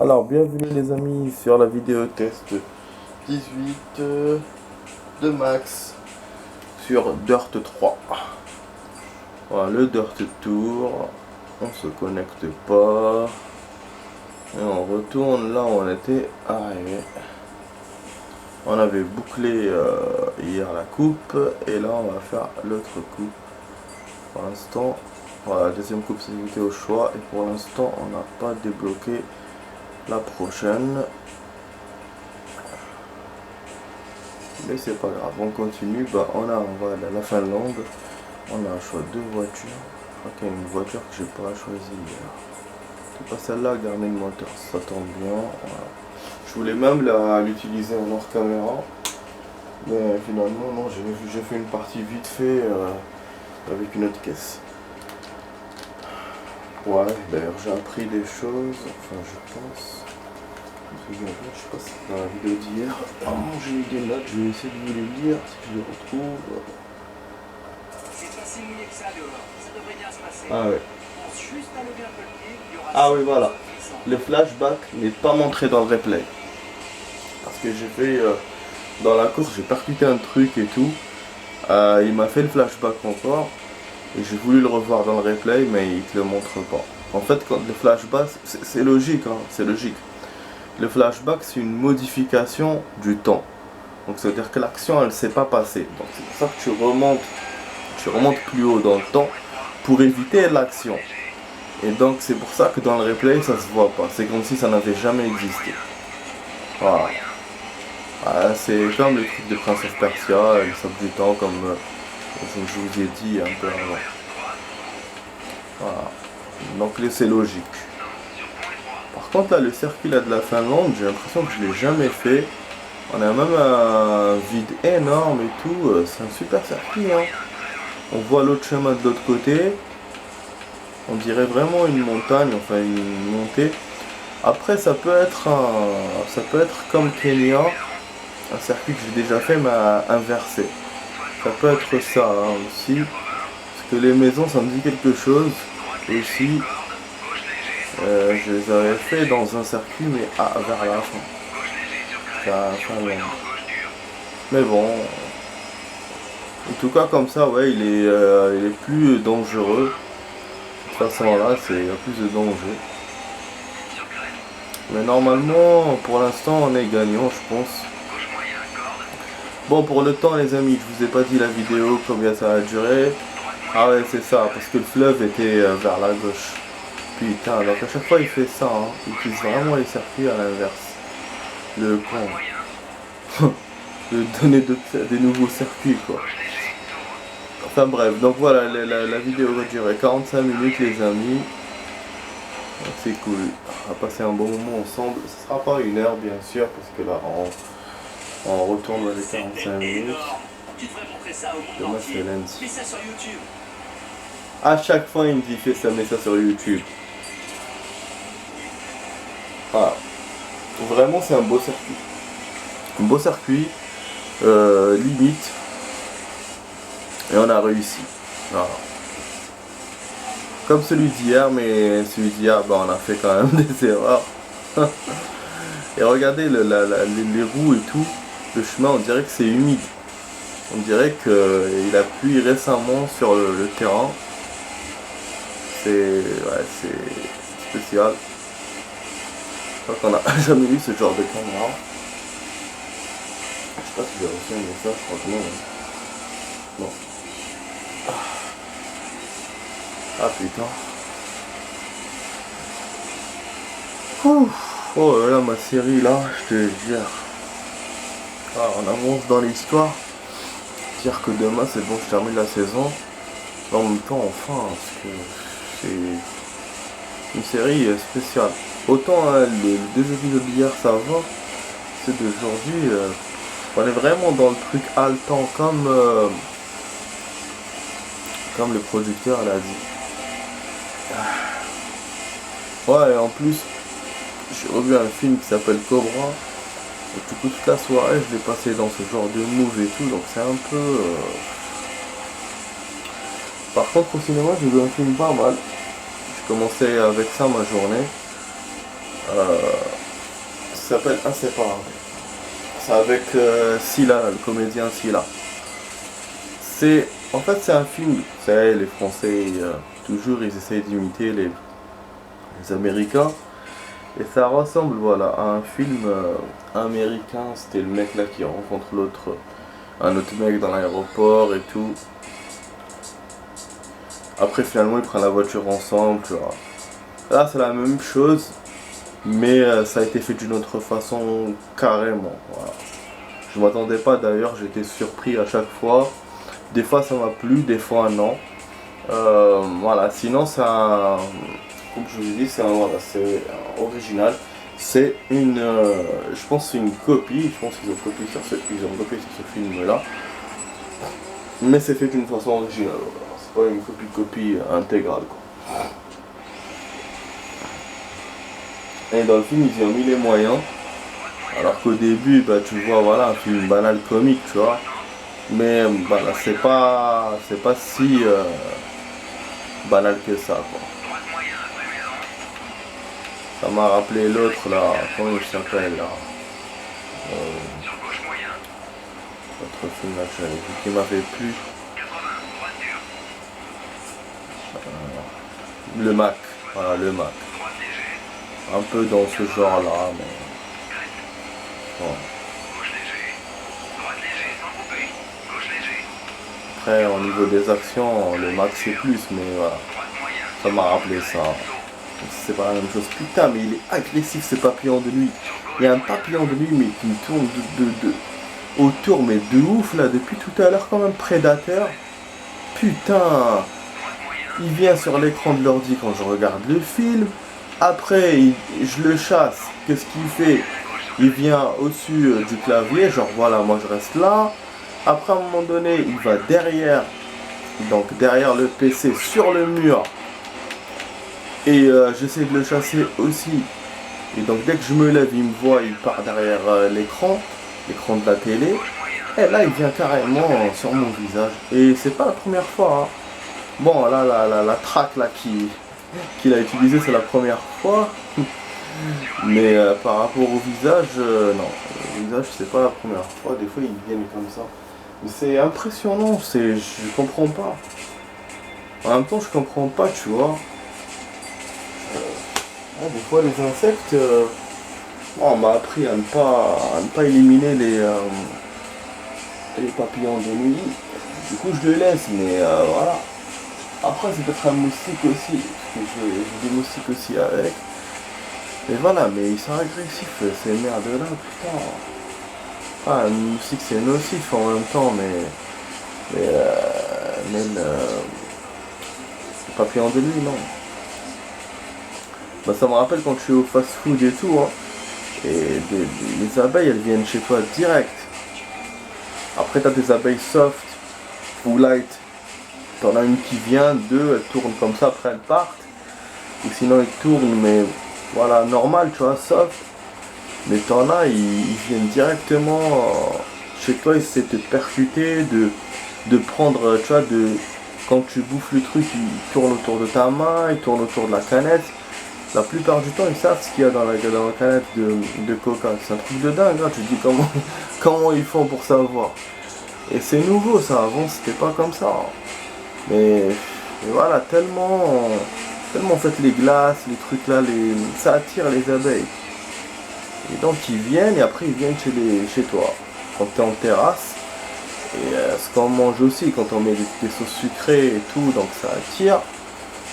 Alors, bienvenue les amis sur la vidéo test 18 de Max sur Dirt 3. Voilà, le Dirt Tour. On se connecte pas. Et on retourne là où on était arrivé. On avait bouclé hier la coupe. Et là, on va faire l'autre coupe. Pour l'instant, voilà, deuxième coupe sécurité au choix. Et pour l'instant, on n'a pas débloqué la prochaine, mais c'est pas grave, on continue. On va à la Finlande. On a un choix de voitures. Je crois qu'il y a une voiture que j'ai pas choisie hier. C'est pas celle-là, Garmin Motors, ça tombe bien. Voilà. Je voulais même l'utiliser en hors caméra, mais finalement non, j'ai fait une partie vite fait avec une autre caisse. Ouais, d'ailleurs j'ai appris des choses, enfin je pense. Je sais pas si c'est dans la vidéo d'hier. J'ai eu des notes, je vais essayer de vous les lire si je les retrouve. Ah ouais. Ah oui, voilà. Le flashback n'est pas montré dans le replay. Parce que j'ai fait dans la course, j'ai percuté un truc et tout. Il m'a fait le flashback encore. Et j'ai voulu le revoir dans le replay, mais il te le montre pas. En fait, quand le flashback, c'est logique, hein, c'est logique. Le flashback, c'est une modification du temps. Donc ça veut dire que l'action, elle ne s'est pas passée. Donc c'est pour ça que tu remontes plus haut dans le temps pour éviter l'action. Et donc c'est pour ça que dans le replay, ça se voit pas. C'est comme si ça n'avait jamais existé. Voilà. Voilà, c'est comme le truc de Prince of Persia, le sable du temps, comme je vous ai dit un peu avant. Voilà. Donc là, c'est logique. Par contre là, le circuit là de la Finlande, j'ai l'impression que je l'ai jamais fait. On a même un vide énorme et tout, c'est un super circuit, hein. On voit l'autre chemin de l'autre côté. On dirait vraiment une montagne, enfin une montée. Après ça peut être comme Kenya, un circuit que j'ai déjà fait mais inversé. Ça peut être ça hein, aussi. Parce que les maisons ça me dit quelque chose. Et aussi je les avais fait dans un circuit mais vers la fin. Mais bon, en tout cas comme ça, ouais, il est plus dangereux. De toute façon là, il y a plus de danger. Mais normalement, pour l'instant, on est gagnant, je pense. Bon, pour le temps, les amis, je vous ai pas dit la vidéo, combien ça a duré. Ah ouais, c'est ça, parce que le fleuve était vers la gauche. Putain, donc à chaque fois, il fait ça, hein. Il utilise vraiment les circuits à l'inverse. Le con. De donner des nouveaux circuits quoi. Enfin bref, donc voilà, la vidéo va durer 45 minutes les amis. C'est cool, on va passer un bon moment ensemble. Ce sera pas une heure bien sûr, parce que là on retourne dans les 45 minutes. Demain c'est lundi. À chaque fois il me dit fais ça, mets ça sur YouTube. Voilà. Vraiment c'est un beau circuit. Un beau circuit. Limite, et on a réussi. Voilà. Comme celui d'hier, mais celui d'hier on a fait quand même des erreurs. Et regardez les roues et tout, le chemin, on dirait que c'est humide. On dirait qu'il a plu récemment sur le terrain. C'est spécial. Je crois qu'on n'a jamais eu ce genre de caméra. Je sais pas si j'ai reçu un message, je crois que non. Non. Ah putain. Oh là ma série là, je te jure. Ah, on avance dans l'histoire. Dire que demain c'est bon, je termine la saison. En même temps, enfin, parce que c'est une série spéciale. Autant hein, les deux épisodes d'hier ça va, c'est d'aujourd'hui. On est vraiment dans le truc haletant comme le producteur l'a dit. Ouais, et en plus, j'ai revu un film qui s'appelle Cobra. Et du coup, toute la soirée, je l'ai passé dans ce genre de move et tout. Donc c'est un peu... Par contre, au cinéma, j'ai vu un film pas mal. J'ai commencé avec ça ma journée. s'appelle Inséparables. C'est avec Silla, le comédien Silla. En fait, c'est un film. Vous savez, les Français, toujours, ils essayent d'imiter les Américains. Et ça ressemble, voilà, à un film américain. C'était le mec là qui rencontre un autre mec dans l'aéroport et tout. Après, finalement, ils prennent la voiture ensemble, tu vois. Là, c'est la même chose, mais ça a été fait d'une autre façon, carrément. Voilà. Je m'attendais pas d'ailleurs, j'étais surpris à chaque fois. Des fois, ça m'a plu, des fois, non. Voilà, sinon, comme je vous ai dit, voilà, c'est original. C'est je pense que c'est une copie, je pense qu'ils ont copié sur ce film-là. Mais c'est fait d'une façon originale, voilà. C'est pas une copie intégrale, quoi. Et dans le film, ils y ont mis les moyens. Alors qu'au début, bah, tu vois, voilà, un film banal comique, tu vois. Mais voilà, c'est pas si banal que ça, quoi. Ça m'a rappelé l'autre là, comment il s'appelle là, l'autre film là que j'avais vu qui m'avait plu. Le Mac, voilà, le Mac. Un peu dans ce genre là, mais bon. Après au niveau des actions, le Mac c'est plus, mais voilà. Ça m'a rappelé ça. C'est pas la même chose. Putain, mais il est agressif ce papillon de nuit. Il y a un papillon de nuit mais qui me tourne autour, mais de ouf là, depuis tout à l'heure, comme un prédateur. Putain, il vient sur l'écran de l'ordi quand je regarde le film. Après, je le chasse. Qu'est-ce qu'il fait? Il vient au-dessus du clavier, genre voilà, moi je reste là. Après, à un moment donné, il va derrière, donc derrière le PC, sur le mur. Et j'essaie de le chasser aussi. Et donc dès que je me lève, il me voit, il part derrière l'écran de la télé. Et là, il vient carrément sur mon visage. Et c'est pas la première fois. Hein. Bon, là, la traque là qu'il a utilisée, c'est la première fois. Mais par rapport au visage, non. Le visage, c'est pas la première fois. Des fois, ils viennent comme ça. Mais c'est impressionnant. Je comprends pas. En même temps, je comprends pas, tu vois. Des fois, les insectes, on m'a appris à ne pas éliminer les papillons de nuit. Du coup, je le laisse, mais voilà. Après, c'est peut-être un moustique aussi, parce que j'ai des moustiques aussi avec. Et voilà, mais ils sont agressifs, ces merdes-là, putain. Ah, un moustique, c'est nocif en même temps, mais le papillon de nuit, non. Bah, ça me rappelle quand je suis au fast-food et tout, hein. Et les abeilles, elles viennent chez toi direct. Après, t'as des abeilles soft ou light. T'en as une qui vient, deux, elles tournent comme ça, après elles partent. Ou sinon, ils tournent, mais voilà, normal, tu vois, soft. Mais t'en as, ils viennent directement chez toi, ils essaient de te percuter, de prendre, tu vois, quand tu bouffes le truc, ils tournent autour de ta main, ils tournent autour de la canette. La plupart du temps, ils savent ce qu'il y a dans la canette de coca. C'est un truc de dingue, hein. Tu te dis comment ils font pour savoir. Et c'est nouveau, ça. Avant, c'était pas comme ça. Mais voilà, tellement en fait, les glaces, les trucs là, ça attire les abeilles. Et donc, ils viennent et après, ils viennent chez toi. Quand tu es en terrasse. Et ce qu'on mange aussi, quand on met des sauces sucrées et tout, donc ça attire.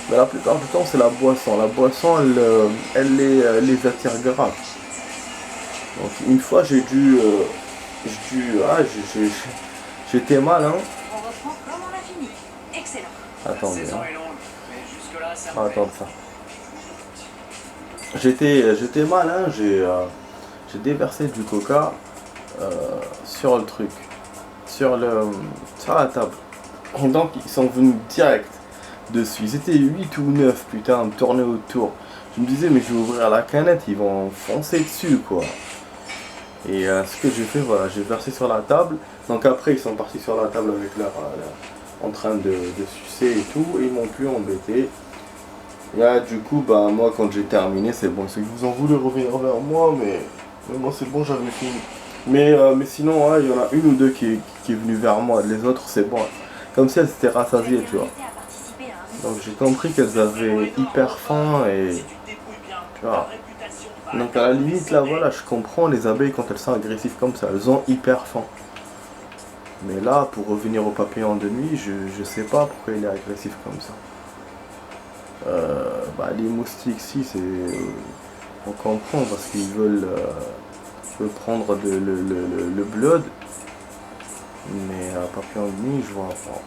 Mais la plupart du temps, c'est la boisson. La boisson, elle les attire grave. Donc une fois, j'étais mal, hein. On reprend comme on a fini. Excellent. Attendez, attends ça. J'étais mal, hein. J'ai déversé du coca sur le truc, sur la table. Et donc ils sont venus direct dessus. Ils étaient 8 ou 9, putain, à me tourner autour. Je me disais, mais je vais ouvrir la canette, ils vont foncer dessus, quoi. Et ce que j'ai fait, voilà, j'ai versé sur la table. Donc après, ils sont partis sur la table avec en train de sucer et tout. Et ils m'ont plus embêté. Là, du coup, bah, moi, quand j'ai terminé, c'est bon. C'est que vous en voulez revenir vers moi, mais Mais moi c'est bon, j'avais fini. Mais sinon, ouais, il y en a une ou deux qui est venue vers moi. Les autres, c'est bon. Comme si elles s'étaient rassasiées, tu vois. Invité à participer à un Donc j'ai compris qu'elles avaient hyper faim et... Tu vois. Donc à la limite, là, voilà, je comprends les abeilles quand elles sont agressives comme ça. Elles ont hyper faim. Mais là, pour revenir au papillon de nuit, je sais pas pourquoi il est agressif comme ça. Bah, les moustiques, si, c'est... on comprend parce qu'ils veulent prendre le blood. Mais un papillon de nuit, je vois pas.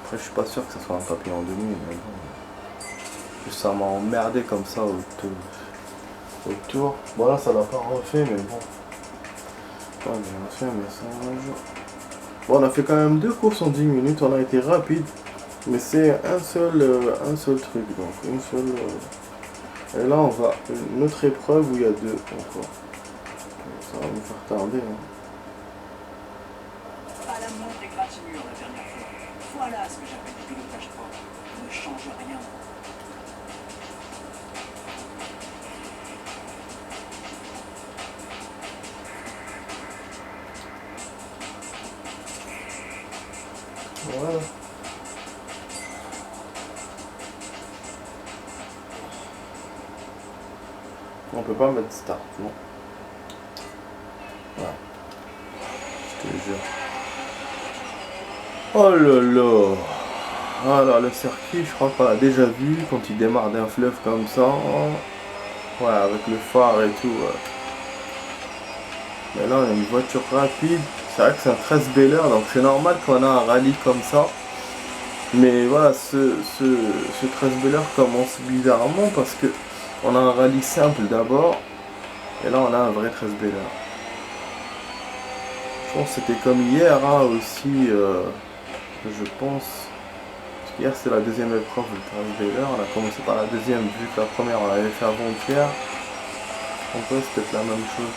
Après, je suis pas sûr que ce soit un papillon de nuit, mais bon. Juste ça m'a emmerdé comme ça autour. Bon, là, ça l'a pas refait, mais bon. Ouais, mais on a fait un message. Bon, on a fait quand même 2 courses en 10 minutes, on a été rapide. Mais c'est un seul truc, donc une seule. Et là, on va une autre épreuve où il y a 2 encore. Ça va nous faire tarder. Hein. Pas la moindre égratignure la dernière fois. Voilà ce que j'appelle du pilotage propre. Ne change rien. Voilà. On peut pas mettre start, non. Voilà. Je te jure. Oh là là. Alors le circuit, je crois qu'on l'a déjà vu quand il démarre d'un fleuve comme ça. Ouais, avec le phare et tout. Ouais. Mais là, on a une voiture rapide. C'est vrai que c'est un 13 Beller, donc c'est normal qu'on a un rallye comme ça. Mais voilà, ce 13 Beller commence bizarrement parce que on a un rallye simple d'abord. Et là, on a un vrai 13 Beller. Je pense que c'était comme hier hein, aussi. Je pense. Parce qu'hier, c'est la deuxième épreuve du 13 Beller. On a commencé par la deuxième, vu que la première, on l'avait fait avant-hier. En vrai, c'est peut-être la même chose.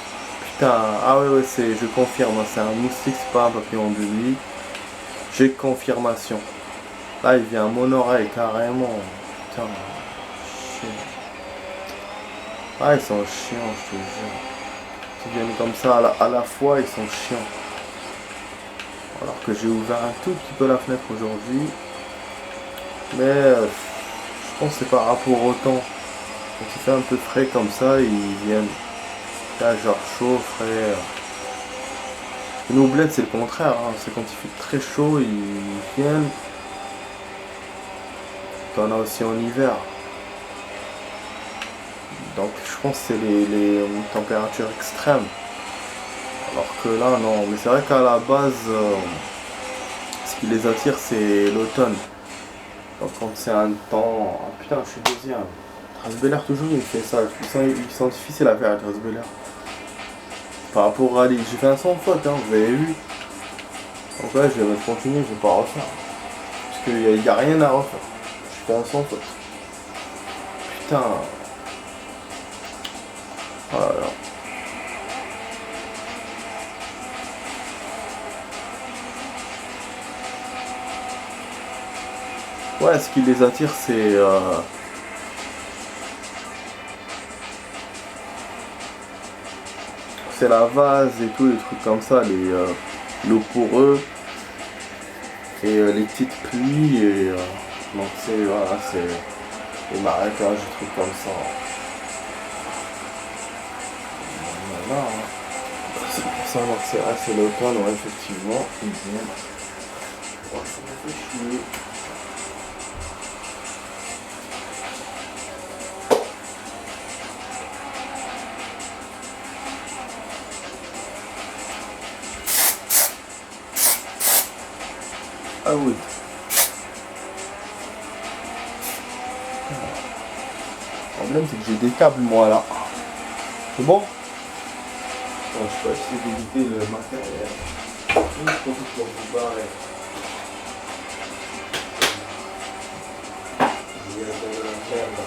Putain, ah ouais, je confirme, hein, c'est un moustique, c'est pas un papillon de nuit. J'ai confirmation. Là, il vient à mon oreille, carrément. Putain, chiant. Ah, ils sont chiants, je te jure. Ils viennent comme ça à la fois, ils sont chiants. Alors que j'ai ouvert un tout petit peu la fenêtre aujourd'hui. Mais je pense que c'est par rapport au temps. Quand il fait un peu frais comme ça, ils viennent. Là, genre chaud, frais. Nous, au bled, c'est le contraire. Hein. C'est quand il fait très chaud, ils viennent. T'en as aussi en hiver. Donc, je pense que c'est les températures extrêmes. Alors que là, non. Mais c'est vrai qu'à la base, ce qui les attire, c'est l'automne. Donc, quand c'est un temps. Ah, putain, je suis deuxième. Rasbeller, toujours, il me fait ça. Ils sont difficiles à faire avec Rasbeller. Par rapport au rallye, j'ai fait un sans faute, hein, vous avez vu. Donc là, je vais continuer, je vais pas refaire. Parce qu'il n'y a rien à refaire. J'ai fait un sans faute. Putain. Oh là là. Ouais, ce qui les attire, c'est la vase et tout, les trucs comme ça, l'eau pour eux et les petites pluies et donc c'est les marécages, des trucs comme ça. Voilà, hein. C'est pour savoir que c'est l'automne, ouais, effectivement, ils viennent. Ouais, ça me fait chier. Ah oui. Le problème c'est que j'ai des câbles moi là. C'est bon? Bon, je peux essayer d'éviter le matériel. Juste pour vous barrer. Il y a de la merde.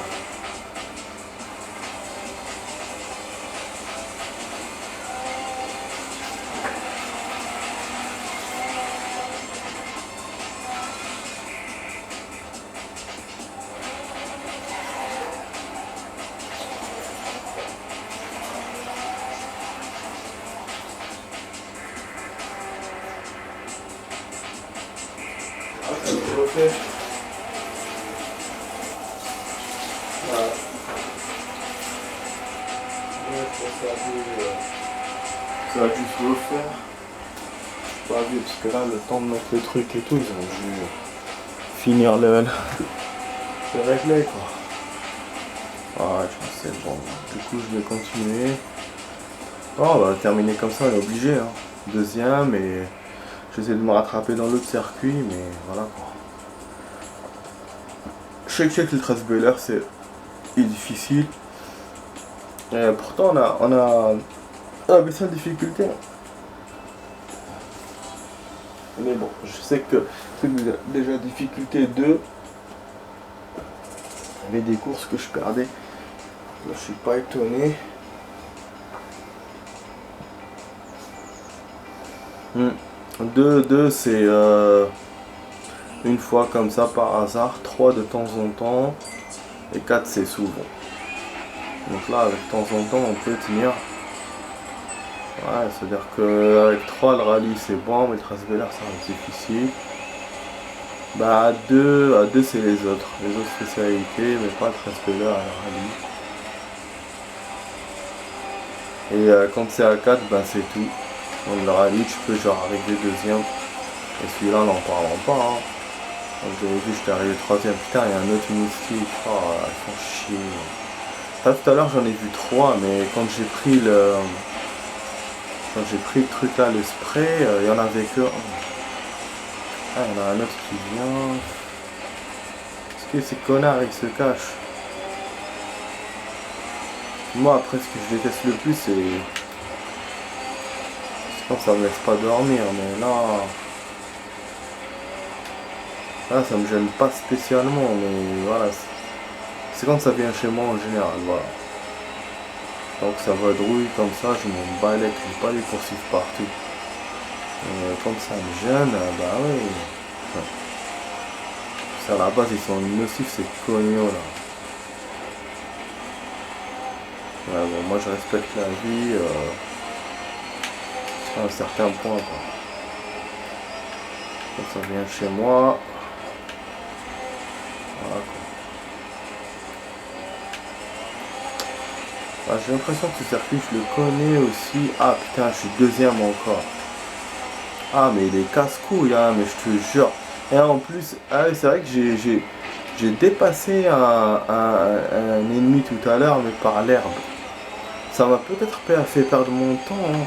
refait. Voilà. Ouais, je pense que ça a dû se refaire. Pas vu, parce que là, le temps de mettre le truc et tout, ils ont dû finir le régler, quoi. Ah, je pense que c'est bon. Du coup, je vais continuer. Oh, on va terminer comme ça, on est obligé. Hein. Deuxième, et j'essaie de me rattraper dans l'autre circuit, mais voilà, quoi. Je sais que le Trasbeller, c'est difficile. Et pourtant, on a baissé la difficulté. Mais bon, je sais que c'est déjà difficulté 2. Il y avait des courses que je perdais. Là, je suis pas étonné. Deux, c'est une fois comme ça par hasard. 3 de temps en temps. Et 4, c'est souvent. Donc là, avec de temps en temps, on peut tenir. Ouais, c'est-à-dire qu'avec 3, le rallye c'est bon, mais le Trasbeller ça reste difficile. Bah, à 2 c'est les autres spécialités, mais pas le Trasbeller à la rallye. Et quand c'est à 4, bah c'est tout. Donc le rallye, tu peux genre arriver deuxième. Et celui-là, n'en parlons pas. Hein. Donc j'avais vu, j'étais arrivé troisième. Putain, il y a un autre moustique. Oh, ils font chier. Là, tout à l'heure, j'en ai vu 3, mais quand j'ai pris le truc là, le spray, il y en avait que un. Ah, il y en a un autre qui vient. Est-ce que ces connards, ils se cachent? Moi, après, ce que je déteste le plus, c'est quand ça me laisse pas dormir, mais là, ça me gêne pas spécialement, mais voilà. C'est quand ça vient chez moi en général, voilà. Donc ça vadrouille comme ça, je m'en bats les couilles, pas les poursuivre partout. Quand ça me gêne, bah oui. Ouais. Ça, à la base, ils sont nocifs, ces cognons là. Ouais, bon, moi je respecte la vie jusqu'à un certain point, quoi. Quand ça vient chez moi, voilà, quoi. Ah, j'ai l'impression que ce circuit, je le connais aussi. Ah putain, je suis deuxième encore. Ah, mais il est casse-couille, hein, mais je te jure. Et en plus, ah, c'est vrai que j'ai dépassé un ennemi tout à l'heure, mais par l'herbe. Ça m'a peut-être fait perdre mon temps. Hein.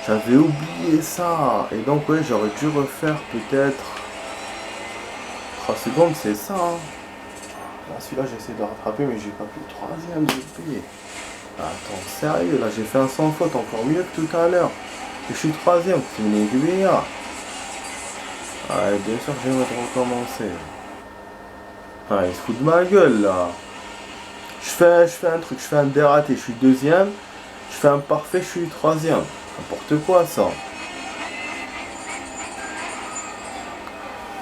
J'avais oublié ça. Et donc, ouais, j'aurais dû refaire peut-être 3 secondes, c'est ça. Hein. Là, celui-là, j'essaie de rattraper, mais j'ai pas pu. Troisième GP. Attends, sérieux, là, j'ai fait un sans faute encore mieux que tout à l'heure. Et je suis troisième, c'est une aiguille. Ah, bien sûr, je vais recommencer. Ah, il se fout de ma gueule, là. Je fais un truc, je fais un dératé, je suis deuxième. Je fais un parfait, je suis troisième. N'importe quoi, ça.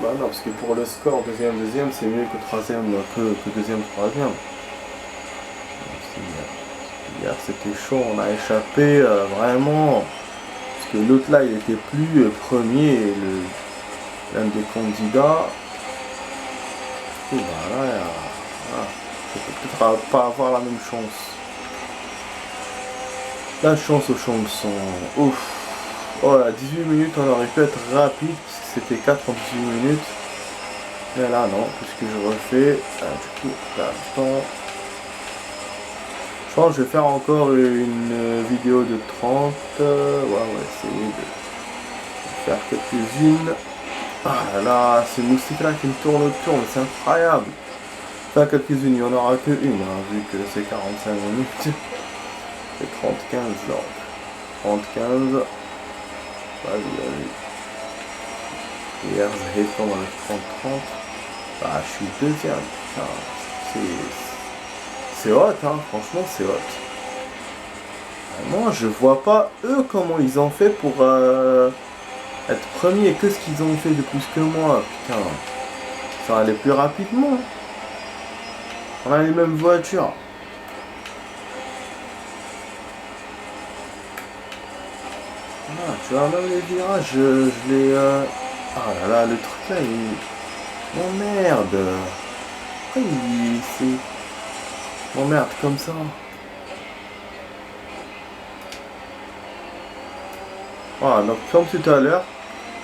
Bah non, parce que pour le score, deuxième, c'est mieux que troisième, que deuxième, troisième. Hier, c'était chaud, on a échappé, vraiment. Parce que l'autre, là, il était plus premier, l'un des candidats. Et voilà, je vais peut-être pas avoir la même chance. La chance aux chansons. Ouf. Oh là, 18 minutes, on aurait pu être rapide, parce que c'était 4 en 18 minutes. Mais là, non, puisque je refais. Du coup, là, attends. Je pense que je vais faire encore une vidéo de 30. Ouais, on va essayer de faire quelques-unes. Ah là là, ces moustiques-là qui me tournent autour, mais c'est incroyable. Enfin, quelques-unes, il n'y en aura que une, hein, vu que c'est 45 minutes. C'est 30-15 donc. 30-15. Vas-y. Hier, j'ai fait avec 30-30. Bah, je suis deuxième. C'est hot, hein. Franchement, c'est hot. Moi, je vois pas, eux, comment ils ont fait pour être premiers. Qu'est-ce qu'ils ont fait de plus que moi, putain. Ça allait plus rapidement. On a les mêmes voitures. Ah, tu vois, même les virages, je les... Ah là là, le truc là, Oh merde. Pourquoi il s'est... Oh merde, comme ça. Voilà, donc comme tout à l'heure,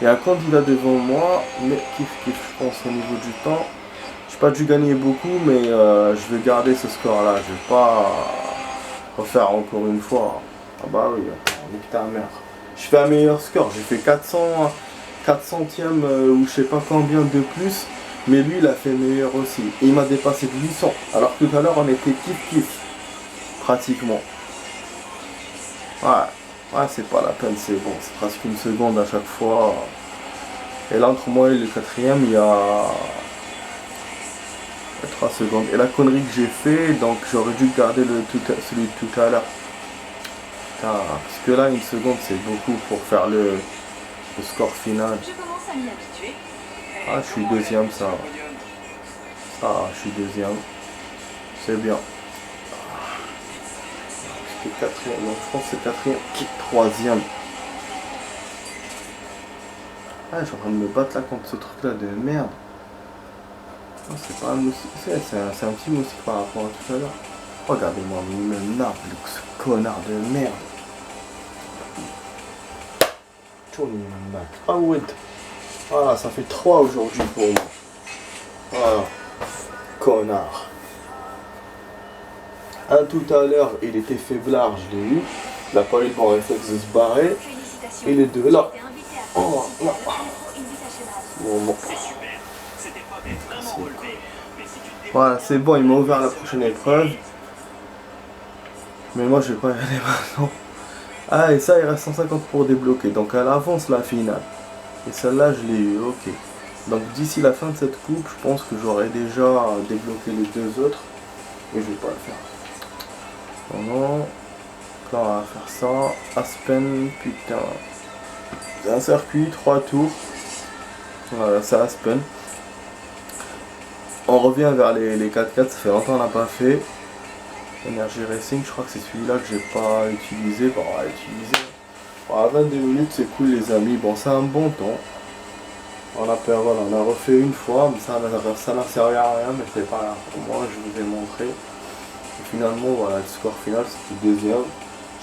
il y a un candidat devant moi, mais kiff, je pense au niveau du temps. J'ai pas dû gagner beaucoup, mais je vais garder ce score-là. Je vais pas refaire encore une fois. Ah bah oui, nique ta mère. Je fais un meilleur score. J'ai fait 4 centièmes ou je sais pas combien de plus. Mais lui, il a fait meilleur aussi. Et il m'a dépassé de 800. Alors que tout à l'heure, on était kiff. Pratiquement. Ouais, c'est pas la peine, c'est bon. C'est presque une seconde à chaque fois. Et là, entre moi et le quatrième, il y a 3 secondes. Et la connerie que j'ai fait, donc j'aurais dû garder celui de tout à l'heure. Parce que là, une seconde, c'est beaucoup pour faire le score final. Je commence à m'y habituer. Ah, je suis deuxième, ça. Je suis deuxième. C'est bien. C'était quatrième, donc je pense que c'est quatrième. Troisième. Ah, je suis en train de me battre là contre ce truc-là de merde. Oh, c'est pas un moustique, c'est un petit moustique par rapport à tout à l'heure. Regardez-moi le narbe, ce connard de merde. Ah ouais. Voilà, ça fait 3 aujourd'hui pour moi. Voilà. Connard. Un tout à l'heure, il était faiblard, je l'ai eu. Il n'a pas eu le bon réflexe de se barrer. Et les deux là. Oh, non. Bon. Voilà, c'est bon, il m'a ouvert la prochaine épreuve. Mais moi, je vais pas y aller maintenant. Ah, et ça, il reste 150 pour débloquer. Donc, elle avance la finale. Et celle-là, je l'ai eu, ok. Donc, d'ici la fin de cette coupe, je pense que j'aurai déjà débloqué les 2 autres. Et je vais pas le faire. Non. Là, on va faire ça. Aspen, putain. C'est un circuit, 3 tours. Voilà, c'est Aspen. On revient vers les 4x4, ça fait longtemps qu'on n'a pas fait. Energy Racing, je crois que c'est celui-là que j'ai pas utilisé. Bon, on va l'utiliser. Bon, à 22 minutes, c'est cool les amis. Bon, c'est un bon temps. On a refait une fois, mais ça n'a servi à rien, mais c'est pas grave. Pour moi, je vous ai montré. Et finalement, voilà, le score final, c'était deuxième.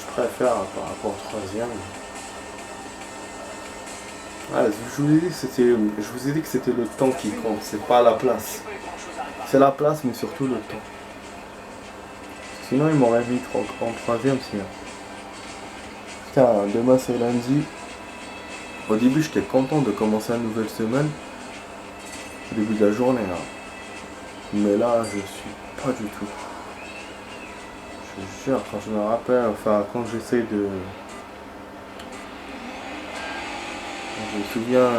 Je préfère par rapport au troisième. Ouais, je vous ai dit que c'était le temps qui compte, c'est pas la place. C'est la place, mais surtout le temps. Sinon, il m'aurait mis en troisième, sinon. Putain, demain c'est lundi. Au début, j'étais content de commencer une nouvelle semaine. Au début de la journée, là. Mais là, je suis pas du tout. Je vous jure, quand je me rappelle, enfin, quand j'essaie de... Je me souviens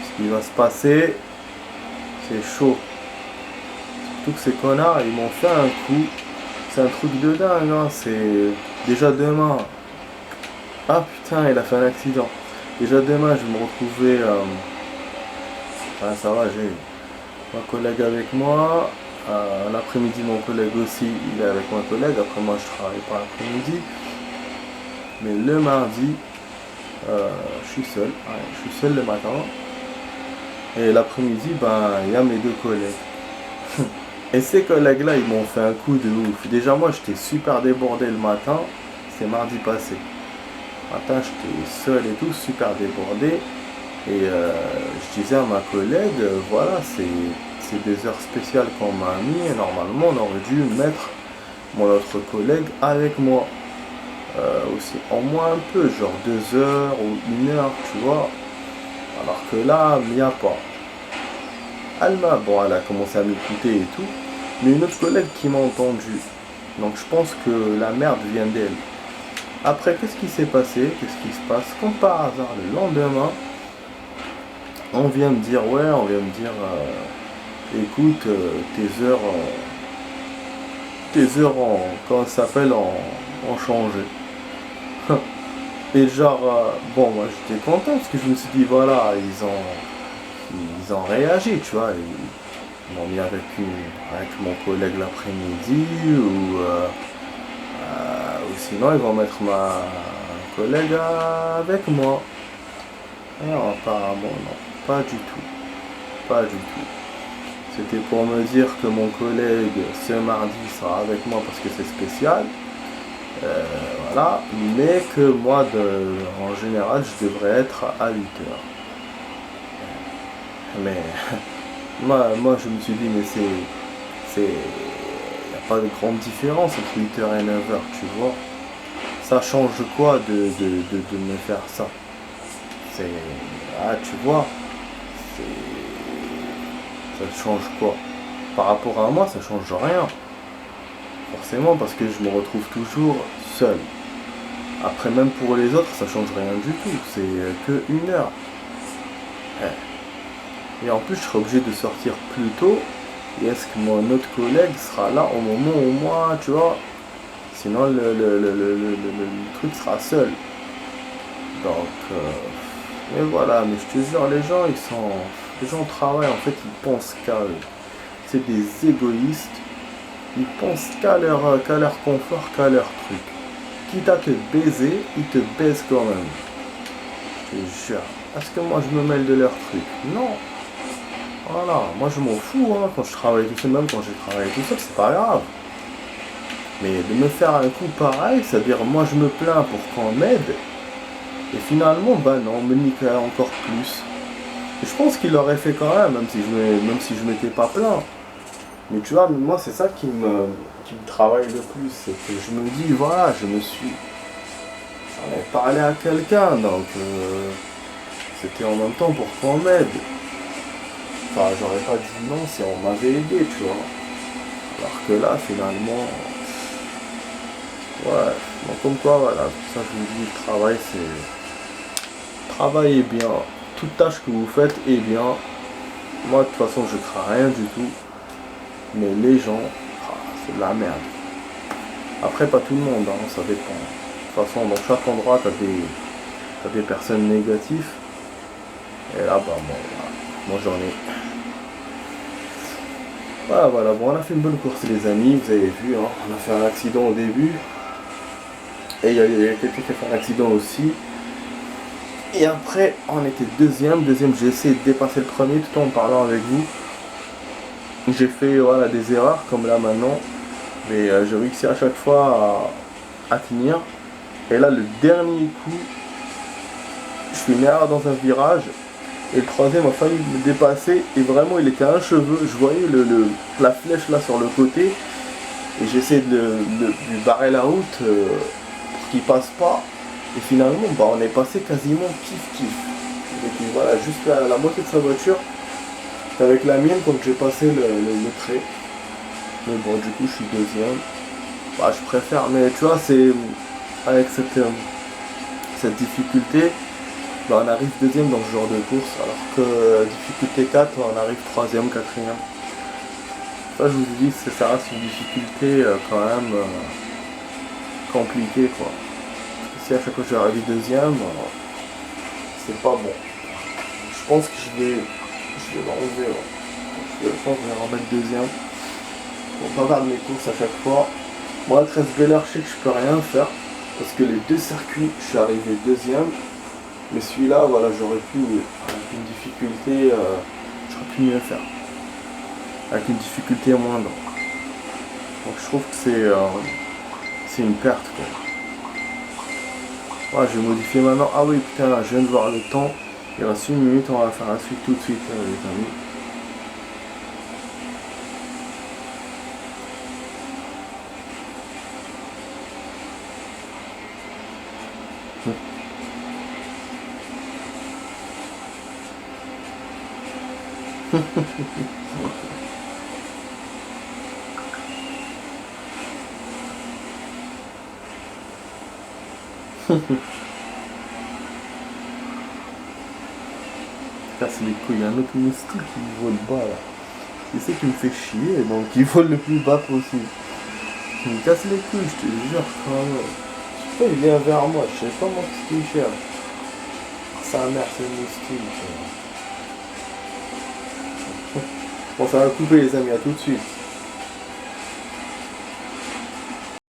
ce qui va se passer. C'est chaud. Surtout que ces connards, ils m'ont fait un coup. C'est un truc de dingue, hein. C'est déjà demain. Ah putain, il a fait un accident. Déjà demain, je vais me retrouver. Ça va, j'ai ma collègue avec moi. L'après-midi, mon collègue aussi, il est avec ma collègue. Après, moi, je travaille pas l'après-midi. Mais le mardi, je suis seul. Ouais, je suis seul le matin. Et l'après-midi, ben, il y a mes 2 collègues. Et ces collègues-là, ils m'ont fait un coup de ouf. Déjà, moi, j'étais super débordé le matin. C'est mardi passé. Le matin, j'étais seul et tout, super débordé. Et je disais à ma collègue, voilà, c'est des heures spéciales qu'on m'a mis. Et normalement, on aurait dû mettre mon autre collègue avec moi. Aussi, en moins un peu, genre 2 heures ou 1 heure, tu vois. Alors que là, il n'y a pas. Elle a commencé à m'écouter et tout. Mais une autre collègue qui m'a entendu. Donc je pense que la merde vient d'elle. Après, qu'est-ce qui s'est passé? Qu'est-ce qui se passe? Comme par hasard, le lendemain, on vient me dire, écoute, tes heures comment ça s'appelle, ont changé. Et genre, bon, moi j'étais content parce que je me suis dit, voilà, ils ont réagi, tu vois. Ils m'ont mis avec mon collègue l'après-midi ou sinon ils vont mettre ma collègue avec moi. Et apparemment, non, pas du tout. Pas du tout. C'était pour me dire que mon collègue ce mardi sera avec moi parce que c'est spécial. Voilà. Mais que moi, en général, je devrais être à 8 heures. Mais moi je me suis dit, mais il n'y a pas de grande différence entre 8 heures et 9 heures, tu vois. Ça change quoi de me faire ça? Ah, tu vois, ça change quoi? Par rapport à moi, ça change rien. Forcément, parce que je me retrouve toujours seul. Après, même pour les autres, ça change rien du tout. C'est que 1 heure. Et en plus, je serai obligé de sortir plus tôt. Et est-ce que mon autre collègue sera là au moment où moi, tu vois? Sinon, le truc sera seul. Donc, mais voilà, mais je te jure, les gens travaillent, en fait, ils pensent qu'à eux. C'est des égoïstes. Ils pensent qu'à leur confort, qu'à leur truc. Quitte à te baiser, ils te baisent quand même. Je te jure. Est-ce que moi, je me mêle de leur truc? Non. Voilà, moi je m'en fous, hein, quand je travaille tout seul, même quand j'ai travaillé tout seul, c'est pas grave. Mais de me faire un coup pareil, c'est-à-dire moi je me plains pour qu'on m'aide, et finalement, bah non, on me nique encore plus. Et je pense qu'il l'aurait fait quand même si je m'étais pas plaint. Mais tu vois, moi c'est ça qui me travaille le plus, c'est que je me dis, voilà, j'en ai parlé à quelqu'un, donc c'était en même temps pour qu'on m'aide. Enfin, j'aurais pas dit non si on m'avait aidé, tu vois. Alors que là, finalement, ouais, donc comme quoi, voilà, ça je vous dis, le travail, c'est... Travaillez bien, toute tâche que vous faites est bien. Moi, de toute façon, je crains rien du tout. Mais les gens, c'est de la merde. Après, pas tout le monde, hein, ça dépend. De toute façon, dans chaque endroit, t'as des personnes négatives. Et là, bah, bon, voilà. Moi, j'en ai... Voilà, bon, on a fait une bonne course les amis, vous avez vu, hein, on a fait un accident au début. Et il y a quelqu'un qui a fait un accident aussi. Et après, on était deuxième, j'ai essayé de dépasser le premier tout en parlant avec vous. J'ai fait voilà, des erreurs comme là maintenant, mais j'ai réussi à chaque fois à tenir. Et là, le dernier coup, je fais une erreur dans un virage. Et le troisième a failli me dépasser et vraiment il était à un cheveu. Je voyais la flèche là sur le côté et j'essaie de lui barrer la route pour qu'il passe pas. Et finalement bah, on est passé quasiment kiff. Et puis voilà, juste la moitié de sa voiture avec la mienne quand j'ai passé le trait. Mais bon du coup je suis deuxième. Bah, je préfère, mais tu vois c'est avec cette difficulté. Bah, on arrive deuxième dans ce genre de course, alors que difficulté 4, on arrive troisième, quatrième. Ça, je vous dis, ça reste une difficulté quand même compliquée, quoi. Parce que si à chaque fois je vais arriver deuxième, c'est pas bon. Je pense que je vais l'enlever. Je pense que je vais remettre deuxième. Pour pas perdre mes courses à chaque fois. Moi, à 13 Bel Air, je sais que je peux rien faire. Parce que les deux circuits, je suis arrivé deuxième. Mais celui-là, voilà, j'aurais pu, avec une difficulté, j'aurais pu mieux faire. Avec une difficulté moindre. Donc je trouve que c'est une perte, quoi. Ouais, je vais modifier maintenant. Ah oui, putain, là, je viens de voir le temps. Il reste 1 minute, on va faire la suite tout de suite, les amis. Casse les couilles, il y a un autre moustique qui vole bas là. C'est ça qui me fait chier, donc il vole le plus bas possible. Il me casse les couilles, je te jure, quand même. Je sais pas, il vient vers moi, je sais pas moi ce qu'il cherche. Sa mère, c'est le moustique. Bon, ça va couper les amis, à tout de suite.